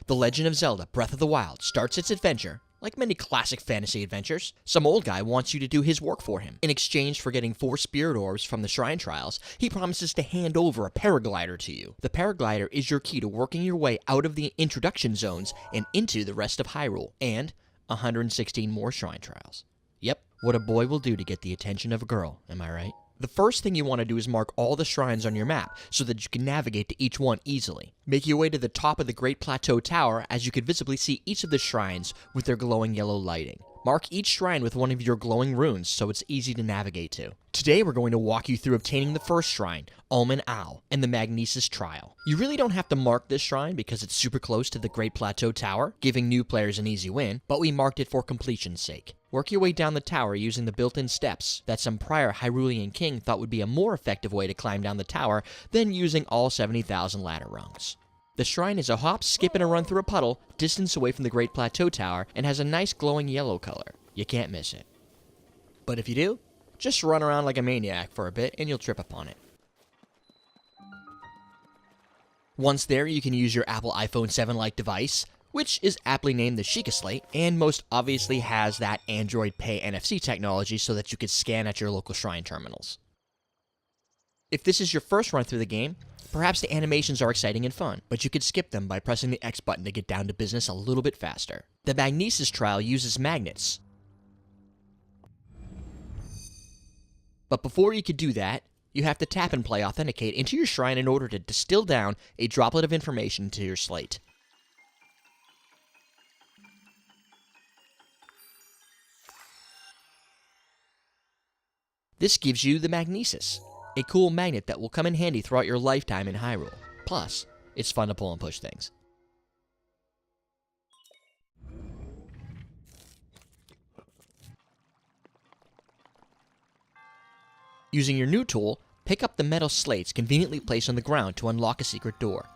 The Legend of Zelda Breath of the Wild starts its adventure. Like many classic fantasy adventures, some old guy wants you to do his work for him. In exchange for getting 4 spirit orbs from the shrine trials, he promises to hand over a paraglider to you. The paraglider is your key to working your way out of the introduction zones and into the rest of Hyrule, and 116 more shrine trials. Yep, what a boy will do to get the attention of a girl, am I right? The first thing you want to do is mark all the shrines on your map so that you can navigate to each one easily. Make your way to the top of the Great Plateau Tower, as you can visibly see each of the shrines with their glowing yellow lighting. Mark each shrine with one of your glowing runes so it's easy to navigate to. Today we're going to walk you through obtaining the first shrine, Oman Au, and the Magnesis Trial. You really don't have to mark this shrine because it's super close to the Great Plateau Tower, giving new players an easy win, but we marked it for completion's sake. Work your way down the tower using the built-in steps that some prior Hyrulean king thought would be a more effective way to climb down the tower than using all 70,000 ladder rungs. The shrine is a hop, skip, and a run through a puddle, distance away from the Great Plateau Tower, and has a nice glowing yellow color. You can't miss it. But if you do, just run around like a maniac for a bit and you'll trip upon it. Once there, you can use your Apple iPhone 7-like device, which is aptly named the Sheikah Slate, and most obviously has that Android Pay NFC technology so that you can scan at your local shrine terminals. If this is your first run through the game, perhaps the animations are exciting and fun, but you could skip them by pressing the X button to get down to business a little bit faster. The Magnesis Trial uses magnets. But before you could do that, you have to tap and play Authenticate into your shrine in order to distill down a droplet of information to your slate. This gives you the Magnesis, a cool magnet that will come in handy throughout your lifetime in Hyrule. Plus, it's fun to pull and push things. Using your new tool, pick up the metal slates conveniently placed on the ground to unlock a secret door.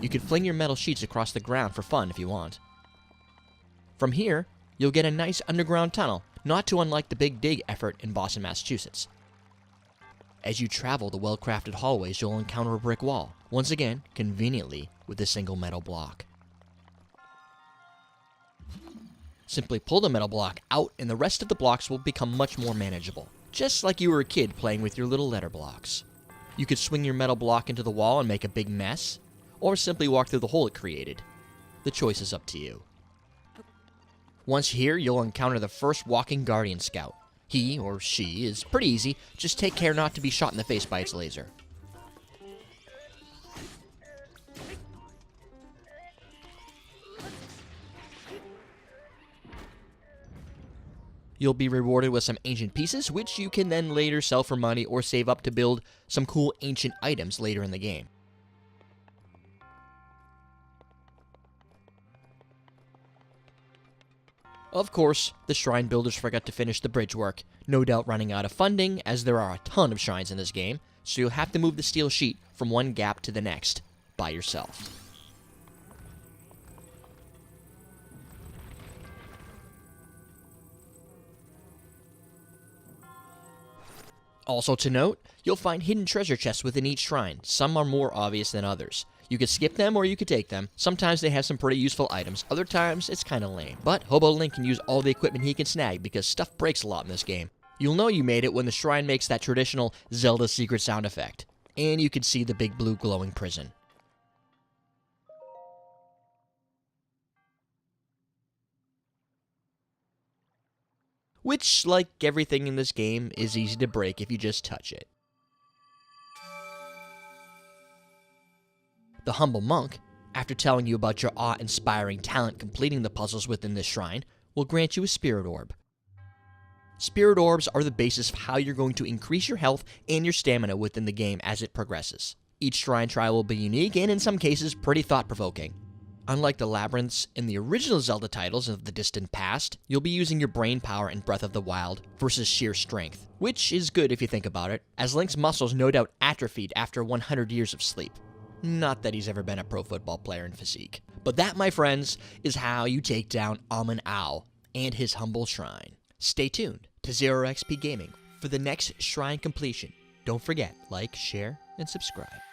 You can fling your metal sheets across the ground for fun if you want. From here, you'll get a nice underground tunnel, not too unlike the Big Dig effort in Boston, Massachusetts. As you travel the well-crafted hallways, you'll encounter a brick wall, once again, conveniently with a single metal block. Simply pull the metal block out and the rest of the blocks will become much more manageable, just like you were a kid playing with your little letter blocks. You could swing your metal block into the wall and make a big mess, or simply walk through the hole it created. The choice is up to you. Once here, you'll encounter the first walking Guardian Scout. He, or she, is pretty easy, just take care not to be shot in the face by its laser. You'll be rewarded with some ancient pieces, which you can then later sell for money or save up to build some cool ancient items later in the game. Of course, the shrine builders forgot to finish the bridge work, no doubt running out of funding, as there are a ton of shrines in this game, so you'll have to move the steel sheet from one gap to the next, by yourself. Also to note, you'll find hidden treasure chests within each shrine. Some are more obvious than others. You could skip them or you could take them. Sometimes they have some pretty useful items, other times it's kinda lame. But Hobo Link can use all the equipment he can snag because stuff breaks a lot in this game. You'll know you made it when the shrine makes that traditional Zelda secret sound effect. And you can see the big blue glowing prison. Which, like everything in this game, is easy to break if you just touch it. The humble monk, after telling you about your awe-inspiring talent completing the puzzles within this shrine, will grant you a spirit orb. Spirit orbs are the basis of how you're going to increase your health and your stamina within the game as it progresses. Each shrine trial will be unique and in some cases pretty thought-provoking. Unlike the labyrinths in the original Zelda titles of the distant past, you'll be using your brain power in Breath of the Wild versus sheer strength, which is good if you think about it, as Link's muscles no doubt atrophied after 100 years of sleep. Not that he's ever been a pro football player in physique. But that, my friends, is how you take down Oman Au and his humble shrine. Stay tuned to 0xp Gaming for the next shrine completion. Don't forget, like, share, and subscribe.